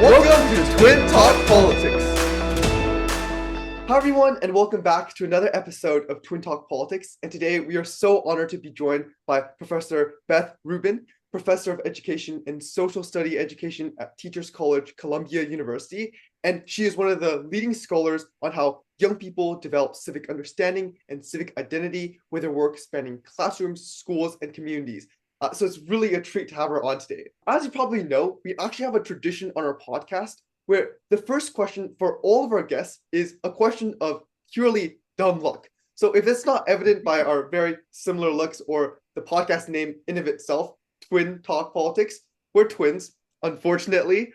Welcome to Twin Talk Politics. Hi everyone, and welcome back to another episode of Twin Talk Politics. And today we are so honored to be joined by Professor Beth Rubin, Professor of Education and Social Study Education at Teachers College, Columbia University. And she is one of the leading scholars on how young people develop civic understanding and civic identity with her work spanning classrooms, schools, and communities. So it's really a treat to have her on today. As you probably know, we actually have a tradition on our podcast where the first question for all of our guests is a question of purely dumb luck. So if it's not evident by our very similar looks or the podcast name in of itself, Twin Talk Politics, we're twins, unfortunately.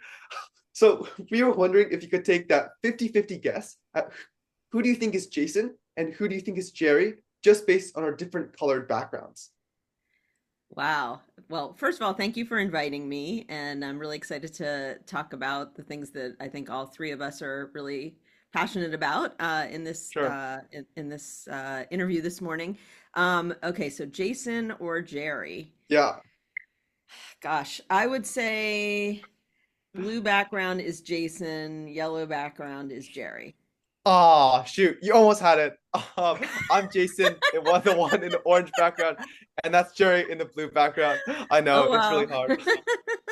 So we were wondering if you could take that 50-50 guess at who do you think is Jason and who do you think is Jerry, just based on our different colored backgrounds. Wow. Well, first of all, thank you for inviting me, and I'm really excited to talk about the things that I think all three of us are really passionate about in this Sure. interview this morning. Okay, so Jason or Jerry? Yeah. Gosh, I would say blue background is Jason, yellow background is Jerry. Oh, shoot. You almost had it. I'm Jason, the one in the orange background, and that's Jerry in the blue background. I know, Oh it's really wow.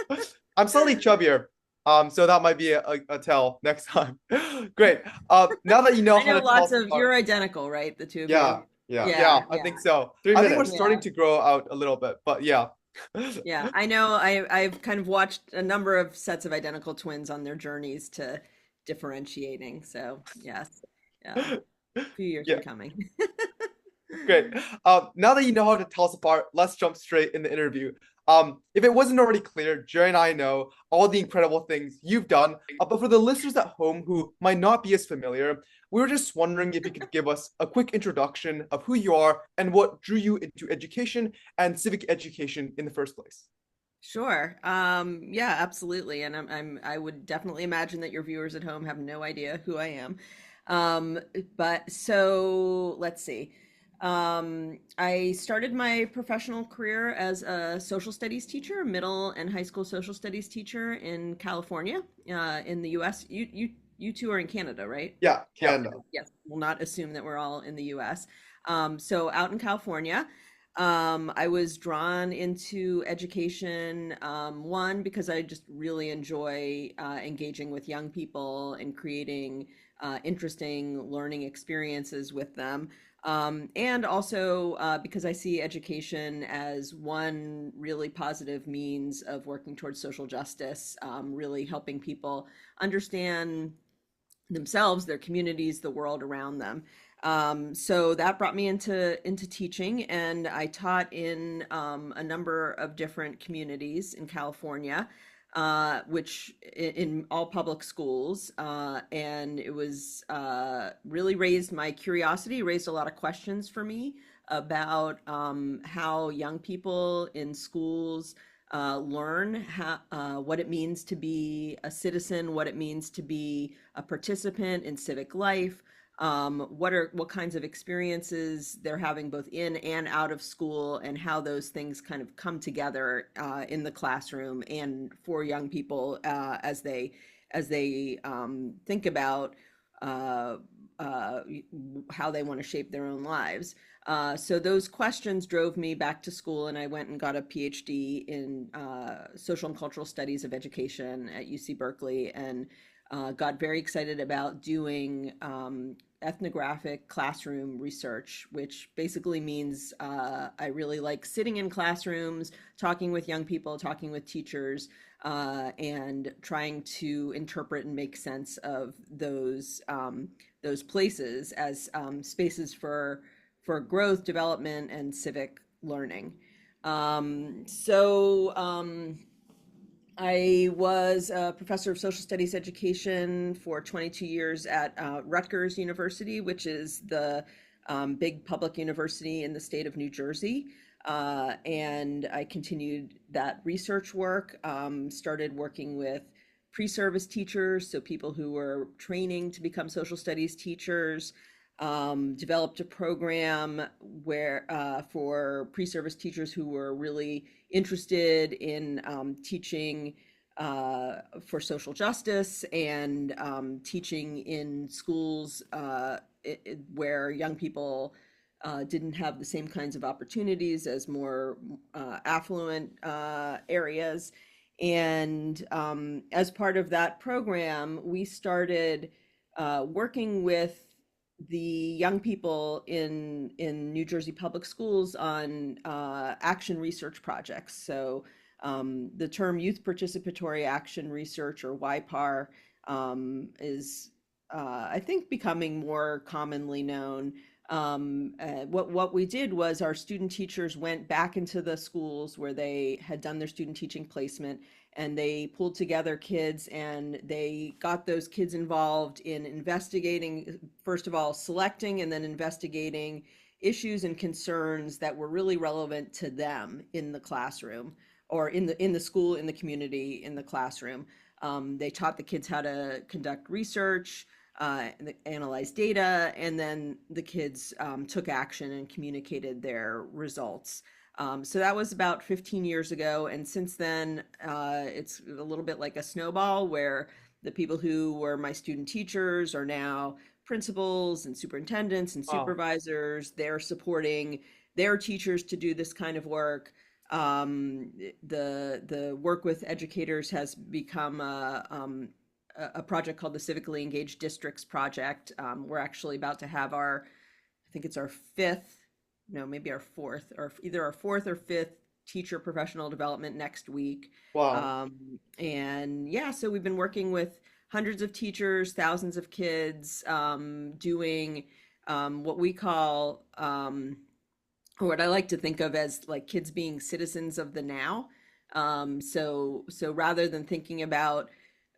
hard. I'm slightly chubbier, so that might be a tell next time. Great. Now that you know I how know to tell lots us of apart, you're identical, right? The two of yeah, you. yeah, Yeah, yeah, I yeah. think so. Three I think we're minutes. starting Yeah. to grow out a little bit, but yeah. Yeah, I know. I've kind of watched a number of sets of identical twins on their journeys to differentiating. So yes, yeah, a few years Yeah. in coming. Great. Now that you know how to tell us apart, let's jump straight in the interview. If it wasn't already clear, Jerry and I know all the incredible things you've done, but for the listeners at home who might not be as familiar, we were just wondering if you could give us a quick introduction of who you are and what drew you into education and civic education in the first place. Sure. Yeah, absolutely. And I would definitely imagine that your viewers at home have no idea who I am. Um, but so let's see. I started my professional career as a social studies teacher, middle and high school social studies teacher in California, in the US. You two are in Canada, right? Yeah, Yeah. Canada. Yes. We'll not assume that we're all in the US. So out in California. I was drawn into education, one, because I just really enjoy engaging with young people and creating interesting learning experiences with them. And also because I see education as one really positive means of working towards social justice, really helping people understand themselves, their communities, the world around them. So that brought me into teaching, and I taught in a number of different communities in California, which in all public schools, and it was really raised my curiosity, raised a lot of questions for me about how young people in schools learn what it means to be a citizen, what it means to be a participant in civic life, what kinds of experiences they're having both in and out of school, and how those things kind of come together in the classroom and for young people as they think about uh, uh, how they want to shape their own lives. So those questions drove me back to school, and I went and got a PhD in social and cultural studies of education at UC Berkeley, and got very excited about doing ethnographic classroom research, which basically means I really like sitting in classrooms, talking with young people, talking with teachers, and trying to interpret and make sense of those places as spaces for growth, development, and civic learning. I was a professor of social studies education for 22 years at Rutgers University, which is the big public university in the state of New Jersey. And I continued that research work, started working with pre-service teachers, so people who were training to become social studies teachers, developed a program where for pre-service teachers who were really interested in teaching for social justice and teaching in schools where young people didn't have the same kinds of opportunities as more affluent areas. And as part of that program, we started working with the young people in New Jersey public schools on action research projects. So the term Youth Participatory Action Research, or YPAR, is I think becoming more commonly known. What we did was our student teachers went back into the schools where they had done their student teaching placement, and they pulled together kids and they got those kids involved in investigating, first of all, selecting and then investigating issues and concerns that were really relevant to them in the classroom or in the school, in the community, in the classroom. They taught the kids how to conduct research, analyze data, and then the kids took action and communicated their results. So that was about 15 years ago. And since then, it's a little bit like a snowball where the people who were my student teachers are now principals and superintendents and Wow. supervisors. They're supporting their teachers to do this kind of work. The work with educators has become a project called the Civically Engaged Districts Project. We're actually about to have I think it's our fifth, no, maybe our fourth, or either our fourth or fifth teacher professional development next week. Wow. And yeah, so we've been working with hundreds of teachers, thousands of kids, doing what we call, or what I like to think of as like kids being citizens of the now. So rather than thinking about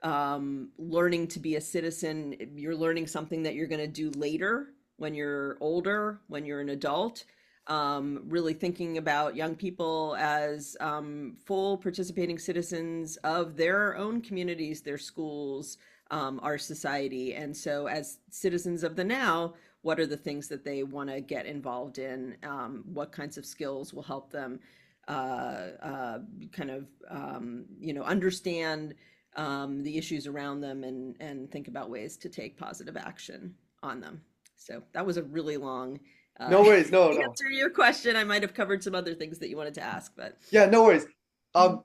learning to be a citizen, you're learning something that you're going to do later when you're older, when you're an adult. Really thinking about young people as full participating citizens of their own communities, their schools, our society. And so, as citizens of the now, what are the things that they want to get involved in? What kinds of skills will help them kind of, understand the issues around them and think about ways to take positive action on them. So that was a really long No worries. No, no. answer to your question. I might have covered some other things that you wanted to ask, but Yeah, no worries.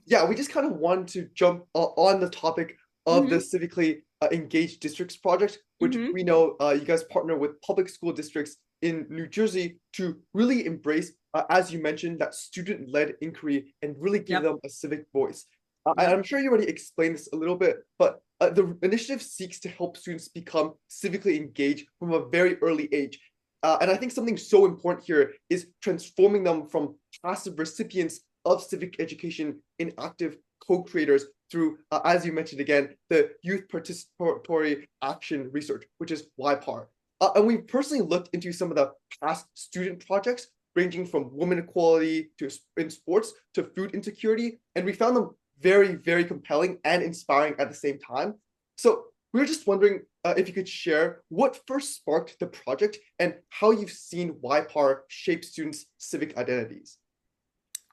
Yeah, we just kind of want to jump on the topic of the hmm Civically Engaged Districts Project, which hmm we know you guys partner with public school districts in New Jersey to really embrace, as you mentioned, that student-led inquiry and really give Yep. them a civic voice. And Yep. I'm sure you already explained this a little bit, but the initiative seeks to help students become civically engaged from a very early age. And I think something so important here is transforming them from passive recipients of civic education in active co-creators through, as you mentioned again, the Youth Participatory Action Research, which is YPAR. And we personally looked into some of the past student projects, ranging from women equality to in sports to food insecurity, and we found them very, very compelling and inspiring at the same time. So we were just wondering if you could share what first sparked the project and how you've seen YPAR shape students' civic identities.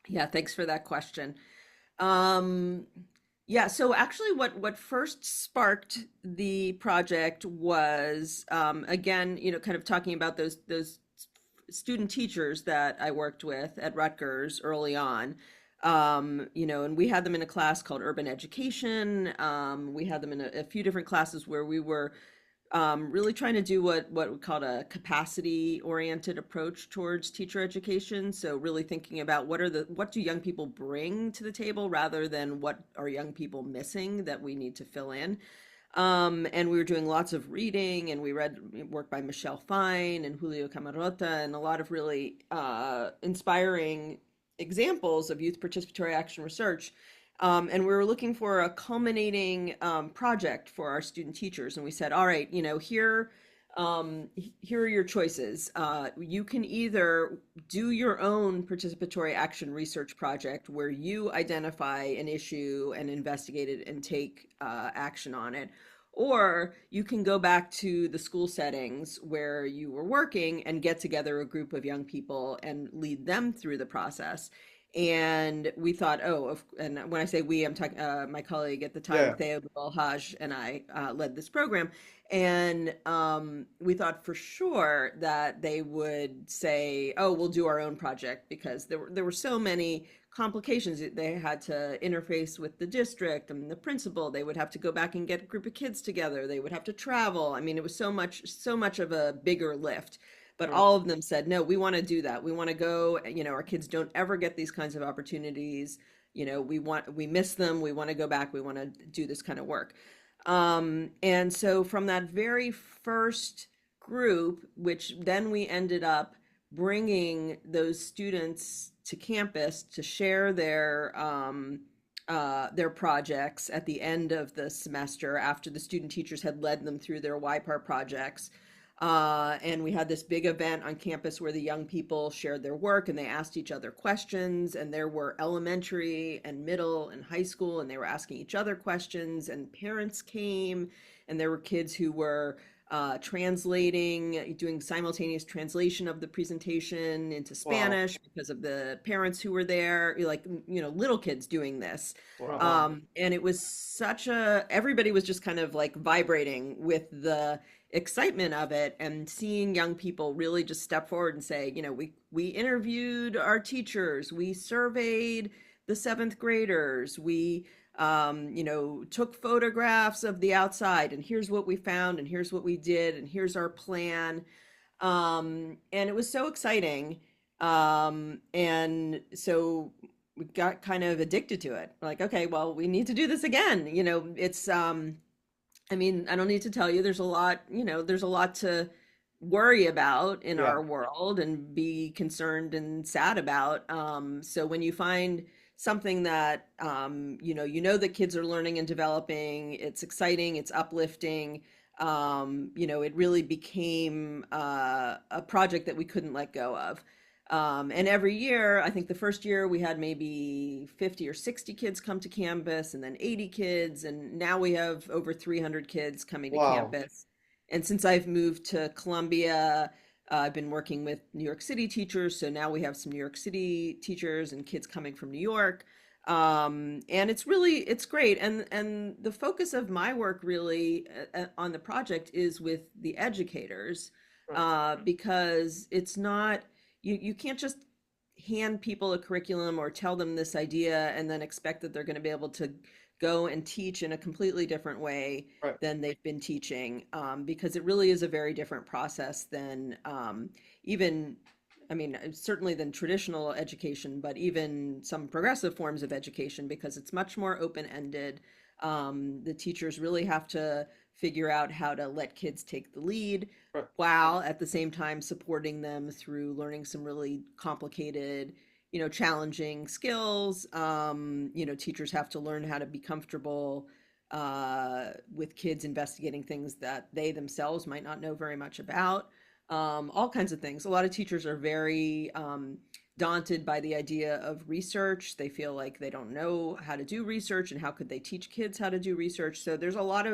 Yeah, thanks for that question. Um, yeah, so actually what first sparked the project was again, kind of talking about those student teachers that I worked with at Rutgers early on. And we had them in a class called Urban Education. We had them in a few different classes where we were really trying to do what we called a capacity oriented approach towards teacher education. So really thinking about what do young people bring to the table rather than what are young people missing that we need to fill in. And we were doing lots of reading, and we read work by Michelle Fine and Julio Camarota, and a lot of really inspiring examples of youth participatory action research. And we were looking for a culminating project for our student teachers. And we said, all right, here are your choices. You can either do your own participatory action research project where you identify an issue and investigate it and take action on it. Or you can go back to the school settings where you were working and get together a group of young people and lead them through the process. And we thought, and when I say we, I'm talking my colleague at the time, Yeah. Theo Haj, and I led this program. And we thought for sure that they would say, "Oh, we'll do our own project," because there were so many complications. They had to interface with the district and the principal. They would have to go back and get a group of kids together. They would have to travel. I mean, it was so much of a bigger lift. But Sure. all of them said, no, we want to do that. We want to go, our kids don't ever get these kinds of opportunities. We miss them. We want to go back. We want to do this kind of work. And so from that very first group, which then we ended up bringing those students to campus to share their projects at the end of the semester after the student teachers had led them through their YPAR projects. And we had this big event on campus where the young people shared their work and they asked each other questions. And there were elementary and middle and high school, and they were asking each other questions. And parents came, and there were kids who were translating, doing simultaneous translation of the presentation into Wow. Spanish because of the parents who were there, like, little kids doing this. Wow. And it was everybody was just kind of like vibrating with the excitement of it, and seeing young people really just step forward and say, we interviewed our teachers, we surveyed the seventh graders, we took photographs of the outside, and here's what we found, and here's what we did, and here's our plan. And it was so exciting. And so we got kind of addicted to it. Like, okay, well, we need to do this again. It's I mean, I don't need to tell you, there's a lot to worry about in Yeah. our world and be concerned and sad about. So when you find something that, that kids are learning and developing, it's exciting, it's uplifting, it really became a project that we couldn't let go of. And every year, I think the first year we had maybe 50 or 60 kids come to campus, and then 80 kids. And now we have over 300 kids coming to Wow. campus. And since I've moved to Columbia, I've been working with New York City teachers. So now we have some New York City teachers and kids coming from New York. And it's great. And the focus of my work really on the project is with the educators, Right. because it's not, you can't just hand people a curriculum or tell them this idea and then expect that they're going to be able to go and teach in a completely different way Right. than they've been teaching, because it really is a very different process than even, I mean, certainly than traditional education, but even some progressive forms of education, because it's much more open-ended. The teachers really have to figure out how to let kids take the lead, Right. while at the same time supporting them through learning some really complicated, challenging skills. Teachers have to learn how to be comfortable with kids investigating things that they themselves might not know very much about. All kinds of things. A lot of teachers are very daunted by the idea of research. They feel like they don't know how to do research, and how could they teach kids how to do research. So there's a lot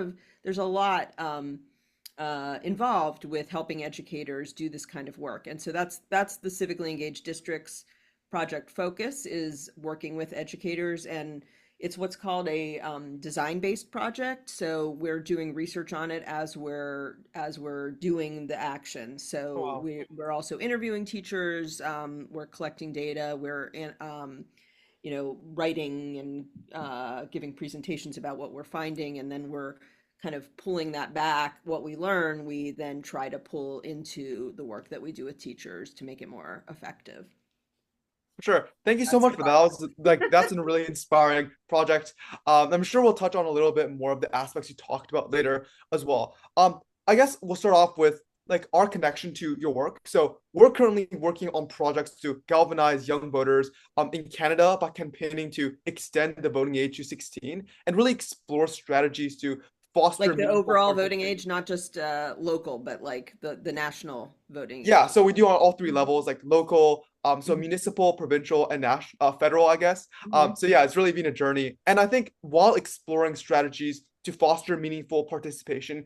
involved with helping educators do this kind of work. And so that's the Civically Engaged Districts Project focus, is working with educators. And it's what's called a design-based project. So we're doing research on it as we're doing the action. So Wow. we're also interviewing teachers. We're collecting data. We're writing and giving presentations about what we're finding, and then we're kind of pulling that back. What we learn, we then try to pull into the work that we do with teachers to make it more effective. Sure. Thank you so That's much the for that. That's a really inspiring project. I'm sure we'll touch on a little bit more of the aspects you talked about later as well. I guess we'll start off with like our connection to your work. So we're currently working on projects to galvanize young voters in Canada by campaigning to extend the voting age to 16 and really explore strategies to foster like the meaningful overall voting participation. age, not just local, but like the national voting Yeah, age. so we do on all three levels, like local, so Mhm. municipal, provincial, and national, federal, I guess. Mhm. So yeah, it's really been a journey. And I think while exploring strategies to foster meaningful participation,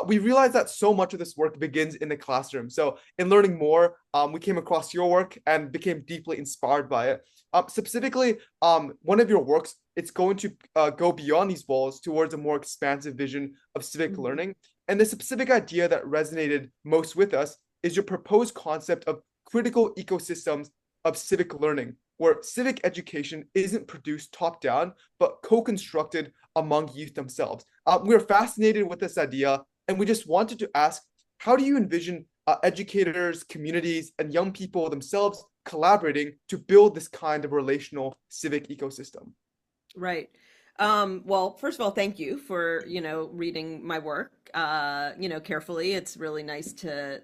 we realized that so much of this work begins in the classroom. So in learning more, we came across your work and became deeply inspired by it. Specifically, one of your works, it's going to go beyond these walls towards a more expansive vision of civic Mhm. learning. And the specific idea that resonated most with us is your proposed concept of critical ecosystems of civic learning, where civic education isn't produced top down, but co-constructed among youth themselves. We're fascinated with this idea, and we just wanted to ask, how do you envision educators, communities, and young people themselves collaborating to build this kind of relational civic ecosystem? Right. Well, first of all, thank you for, reading my work, carefully. It's really nice to,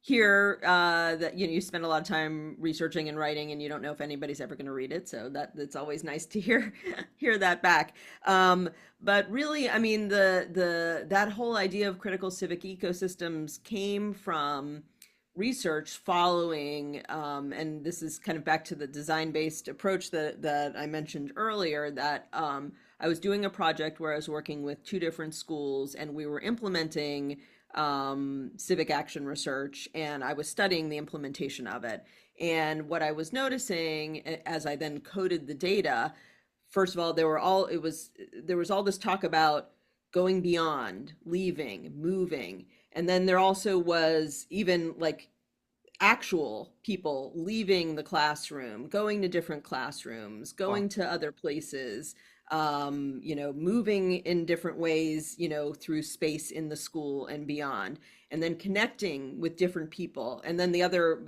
hear that, you spend a lot of time researching and writing and you don't know if anybody's ever going to read it. So that's always nice to hear hear that back. But really, I mean, that whole idea of critical civic ecosystems came from research following, and this is kind of back to the design-based approach that I mentioned earlier, that I was doing a project where I was working with two different schools and we were implementing civic action research, and I was studying the implementation of it. And what I was noticing as I then coded the data, first of all, there was all this talk about going beyond, leaving, moving. And then there also was even like actual people leaving the classroom, going to different classrooms, Wow. going to other places, moving in different ways, through space in the school and beyond, and then connecting with different people. And then the other,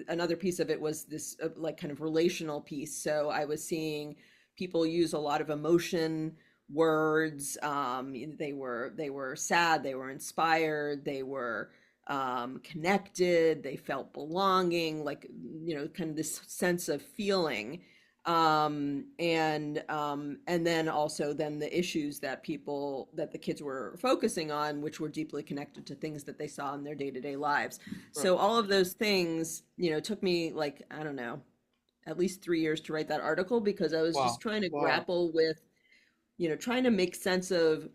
another piece of it was this like kind of relational piece. So I was seeing people use a lot of emotion words. They were sad, they were inspired, they were connected, they felt belonging, like, kind of this sense of feeling. And then also then the issues that the kids were focusing on, which were deeply connected to things that they saw in their day-to-day lives. Right. So all of those things, took me like, I don't know, at least 3 years to write that article, because I was just Wow. trying to Wow. grapple with, trying to make sense of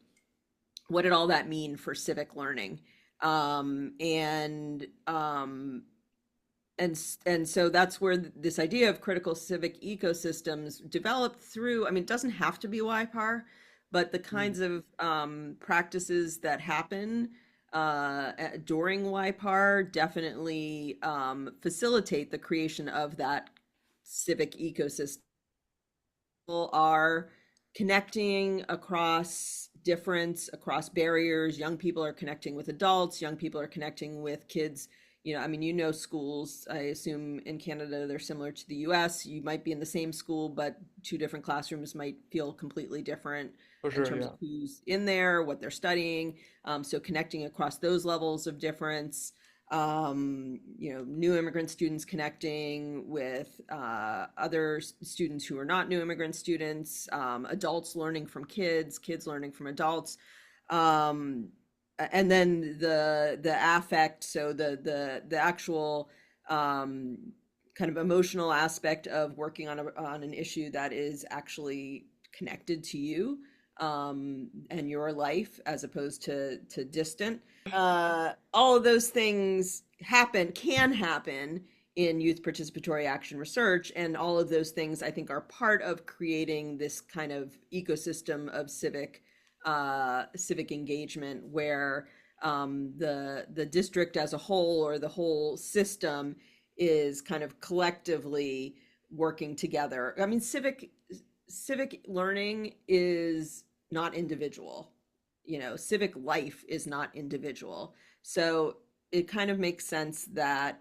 what did all that mean for civic learning. Um, and um, and so that's where this idea of critical civic ecosystems developed through. I mean, it doesn't have to be YPAR, but the Mm. kinds of practices that happen during YPAR definitely facilitate the creation of that civic ecosystem. People are connecting across difference, across barriers. Young people are connecting with adults. Young people are connecting with kids. I mean, schools, I assume in Canada, they're similar to the US. You might be in the same school, but two different classrooms might feel completely different For in sure, terms yeah. of who's in there, what they're studying. So connecting across those levels of difference, new immigrant students connecting with other students who are not new immigrant students, adults learning from kids, kids learning from adults, um, and then the affect, so the actual um, kind of emotional aspect of working on an issue that is actually connected to you and your life as opposed to distant. All of those things can happen in youth participatory action research, and all of those things I think are part of creating this kind of ecosystem of civic engagement, where the district as a whole, or the whole system, is kind of collectively working together. I mean, civic learning is not individual. Civic life is not individual. So it kind of makes sense that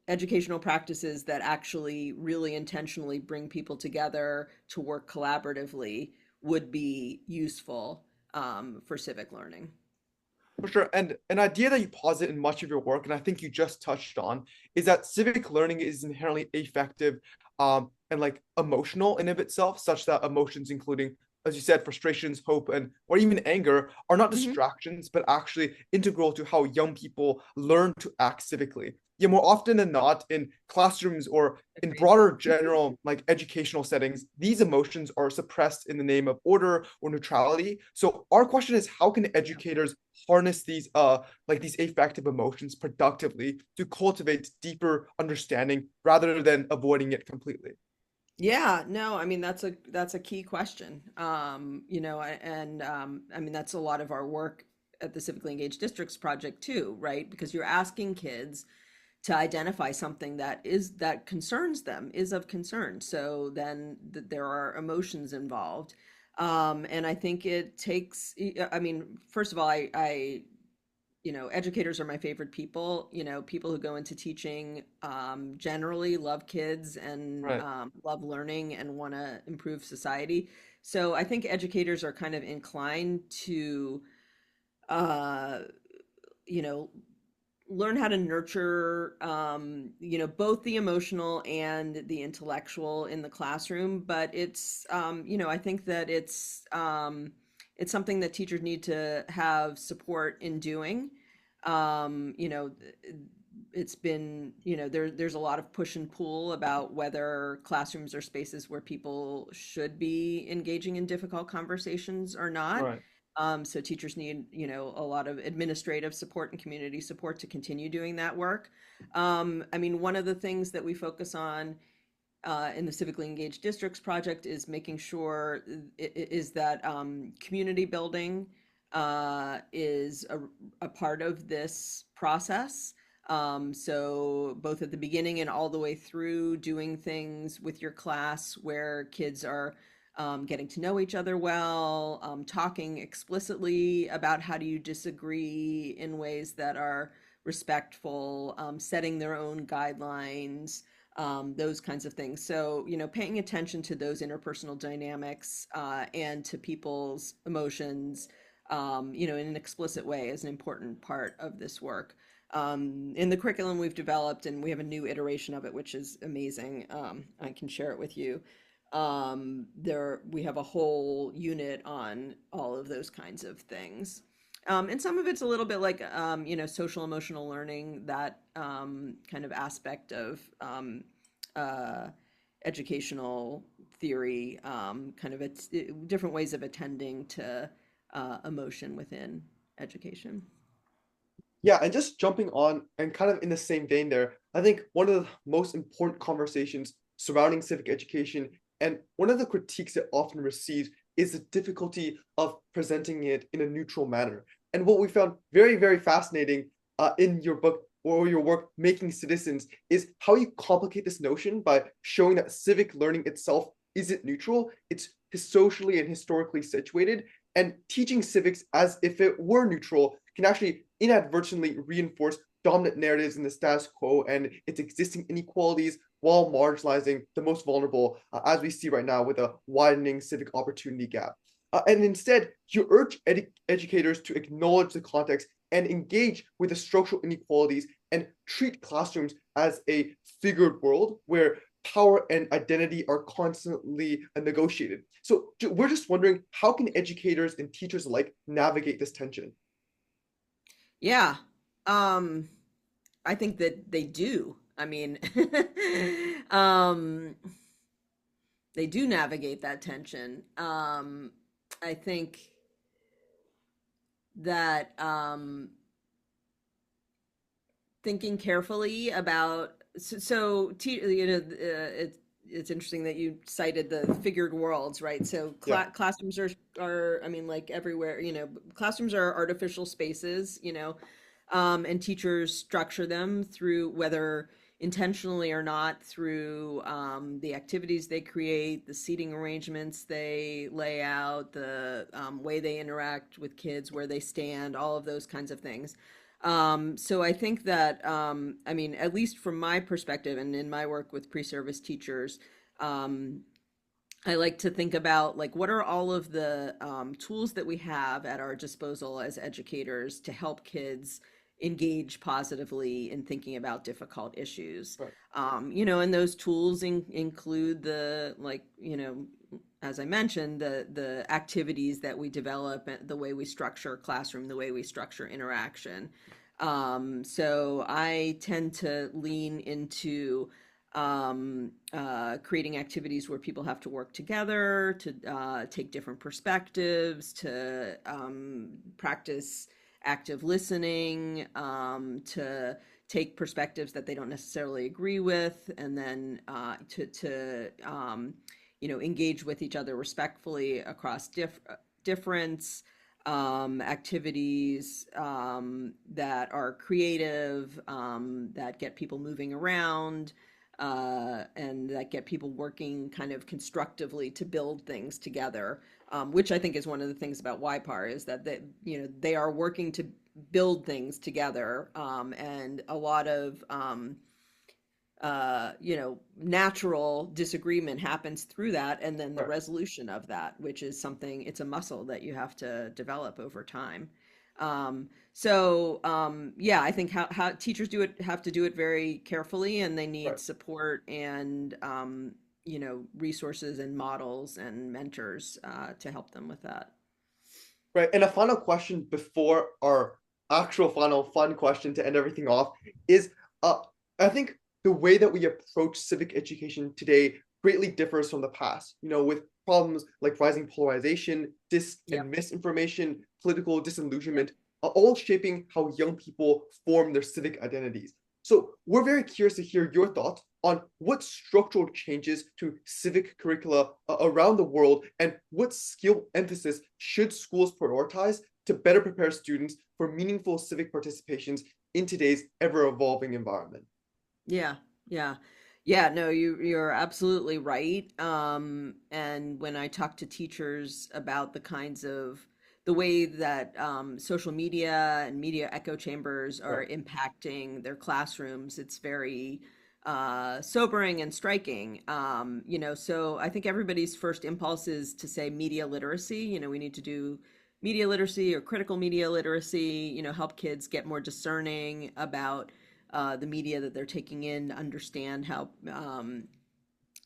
educational practices that actually really intentionally bring people together to work collaboratively would be useful for civic learning. For sure. And an idea that you posit in much of your work, and I think you just touched on, is that civic learning is inherently affective and like emotional in of itself, such that emotions, including, as you said, frustrations, hope, and or even anger, are not Mhm. distractions, but actually integral to how young people learn to act civically. Yeah, more often than not, in classrooms or in Agreed. broader general like educational settings, these emotions are suppressed in the name of order or neutrality. So our question is, how can Yeah. educators harness these like these affective emotions productively to cultivate deeper understanding rather than avoiding it completely? Yeah, no, I mean that's a key question. I mean that's a lot of our work at the Civically Engaged Districts Project too, right? Because you're asking kids to identify something that concerns them, is of concern. So then there are emotions involved. And I think it takes, I mean, first of all, educators are my favorite people. People who go into teaching generally love kids and Right. love learning and want to improve society. So I think educators are kind of inclined to, uh, you know, learn how to nurture, both the emotional and the intellectual in the classroom. But I think that it's something that teachers need to have support in doing. Um, you know, it's been, there's a lot of push and pull about whether classrooms are spaces where people should be engaging in difficult conversations or not. Right. So teachers need, a lot of administrative support and community support to continue doing that work. I mean, one of the things that we focus on in the Civically Engaged Districts Project is making sure is that community building is a part of this process. So both at the beginning and all the way through, doing things with your class where kids are getting to know each other well, talking explicitly about how do you disagree in ways that are respectful, setting their own guidelines, those kinds of things. So, paying attention to those interpersonal dynamics and to people's emotions, in an explicit way is an important part of this work. In the curriculum we've developed, and we have a new iteration of it, which is amazing. I can share it with you. There, we have a whole unit on all of those kinds of things. And some of it's a little bit like, social emotional learning, that kind of aspect of uh, educational theory, kind of different ways of attending to emotion within education. Yeah, and just jumping on and kind of in the same vein there, I think one of the most important conversations surrounding civic education and one of the critiques it often receives is the difficulty of presenting it in a neutral manner. And what we found very, very fascinating in your book or your work, Making Citizens, is how you complicate this notion by showing that civic learning itself isn't neutral, it's socially and historically situated, and teaching civics as if it were neutral can actually inadvertently reinforce dominant narratives in the status quo and its existing inequalities while marginalizing the most vulnerable, as we see right now with a widening civic opportunity gap. And instead, you urge educators to acknowledge the context and engage with the structural inequalities and treat classrooms as a figured world where power and identity are constantly negotiated. So we're just wondering, how can educators and teachers alike navigate this tension? Yeah. Um, I think that they do. I mean, um, they do navigate that tension. I think that thinking carefully about it's interesting that you cited the figured worlds, right? So Yeah. classrooms are, I mean, like everywhere, classrooms are artificial spaces, and teachers structure them through, whether intentionally or not, through the activities they create, the seating arrangements they lay out, the way they interact with kids, where they stand, all of those kinds of things. So I think that, I mean, at least from my perspective and in my work with pre-service teachers, um, I like to think about, like, what are all of the tools that we have at our disposal as educators to help kids engage positively in thinking about difficult issues. Right. And those tools include as I mentioned, the activities that we develop, the way we structure classroom, the way we structure interaction. So I tend to lean into creating activities where people have to work together to take different perspectives, to practice active listening, to take perspectives that they don't necessarily agree with, and then to engage with each other respectfully across difference, activities that are creative, that get people moving around, and that get people working kind of constructively to build things together, which I think is one of the things about YPAR is that they are working to build things together, and a lot of natural disagreement happens through that, and then the Right. resolution of that, which is something, it's a muscle that you have to develop over time. Yeah, I think how teachers do it have to do it very carefully, and they need Right. support and resources and models and mentors to help them with that. Right. And a final question before our actual final fun question to end everything off is I think the way that we approach civic education today greatly differs from the past, with problems like rising polarization, dis and Yep. misinformation, political Yep. disillusionment, are all shaping how young people form their civic identities. So we're very curious to hear your thoughts on what structural changes to civic curricula around the world and what skill emphasis should schools prioritize to better prepare students for meaningful civic participations in today's ever-evolving environment. Yeah, yeah. Yeah, no, you're absolutely right. And when I talk to teachers about the way that social media and media echo chambers are Right. impacting their classrooms, it's very sobering and striking. So I think everybody's first impulse is to say media literacy. We need to do media literacy or critical media literacy, help kids get more discerning about the media that they're taking in, understand how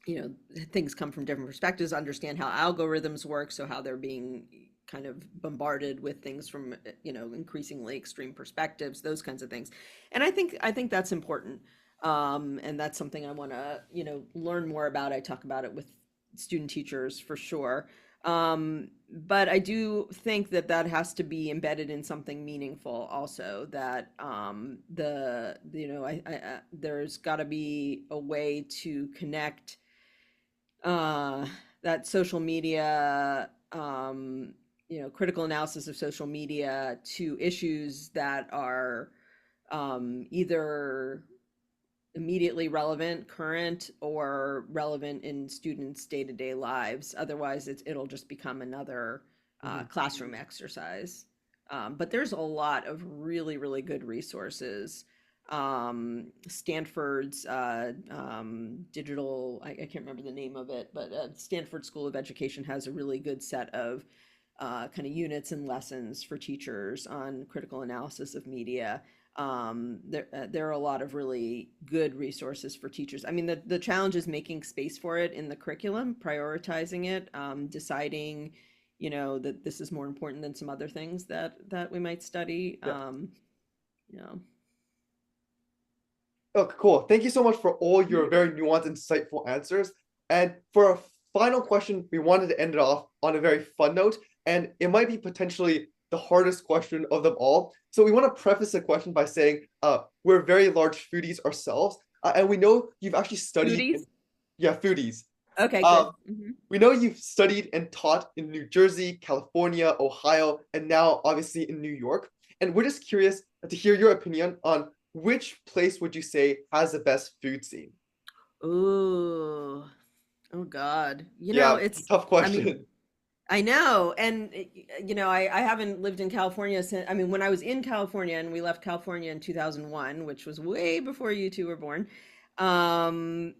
you know things come from different perspectives, understand how algorithms work, so how they're being kind of bombarded with things from increasingly extreme perspectives, those kinds of things. And I think that's important, and that's something I want to learn more about. I talk about it with student teachers for sure. But I do think that that has to be embedded in something meaningful also, that there's got to be a way to connect uh, that social media, critical analysis of social media to issues that are either immediately relevant, current, or relevant in students' day-to-day lives. Otherwise, it'll just become another Mhm. classroom exercise. But there's a lot of really, really good resources. Stanford's digital, I can't remember the name of it, but Stanford School of Education has a really good set of kind of units and lessons for teachers on critical analysis of media. There are a lot of really good resources for teachers. I mean, the challenge is making space for it in the curriculum, prioritizing it, deciding, that this is more important than some other things that we might study. Yeah. You know, Oh, cool. Thank you so much for all your very nuanced, insightful answers. And for our final question, we wanted to end it off on a very fun note, and it might be potentially the hardest question of them all. So we want to preface the question by saying we're very large foodies ourselves, and we know you've actually studied, foodies. yeah, foodies. Okay, Uh, good. Hmm. we know you've studied and taught in New Jersey, California, Ohio, and now obviously in New York. And we're just curious to hear your opinion on which place would you say has the best food scene? Ooh, oh God. Yeah, tough I mean, question. I know. And, I haven't lived in California since, I mean, when I was in California and we left California in 2001, which was way before you two were born, the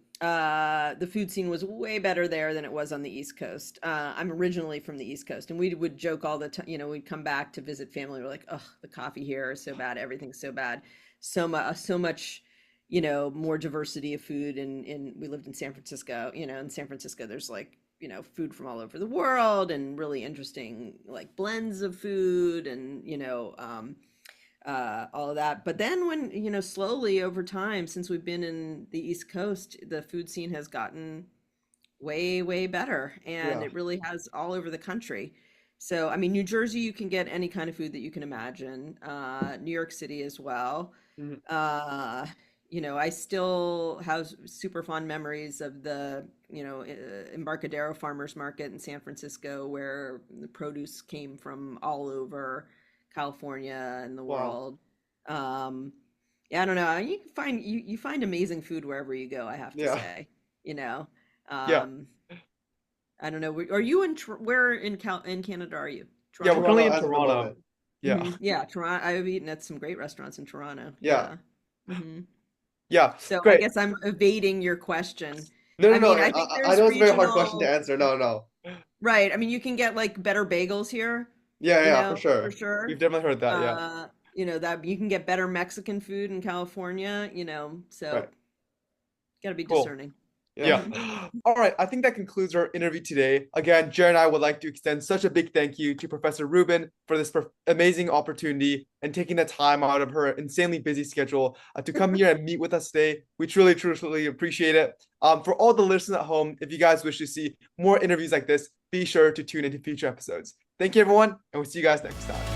food scene was way better there than it was on the East Coast. I'm originally from the East Coast, and we would joke all the time, we'd come back to visit family. We're like, oh, the coffee here is so bad. Everything's so bad. So much, more diversity of food. And we lived in San Francisco, in San Francisco, there's like, food from all over the world and really interesting like blends of food and all of that. But then when, slowly over time, since we've been in the East Coast, the food scene has gotten way, way better. And Yeah. it really has all over the country. So, I mean, New Jersey, you can get any kind of food that you can imagine. New York City as well. Mhm. Uh, I still have super fond memories of the, Embarcadero Farmers Market in San Francisco, where the produce came from all over California and the Wow. world. Um, yeah, I don't know. You can find you find amazing food wherever you go, I have to Yeah. say. You know, Yeah. um, I don't know. Are you where in Canada are you? Yeah, we're Toronto? currently Toronto in as of the Toronto. moment. Yeah. Yeah, Toronto. I've eaten at some great restaurants in Toronto. Yeah. Yeah. hmm Yeah. So I Great. guess I'm evading your question. No, no, I no. mean, I I, think I there's know it's a very hard question to regional, answer. No, no. right? I mean, you can get like better bagels here, Yeah, yeah, for for sure. We've sure. definitely heard that. Yeah. That you can get better Mexican food in California, so Right. gotta be Cool. discerning. Yeah. Yeah. hmm All right. I think that concludes our interview today. Again, Jared and I would like to extend such a big thank you to Professor Rubin for this amazing opportunity and taking the time out of her insanely busy schedule to come here and meet with us today. We truly, truly appreciate it. For all the listeners at home, if you guys wish to see more interviews like this, be sure to tune into future episodes. Thank you, everyone, and we'll see you guys next time.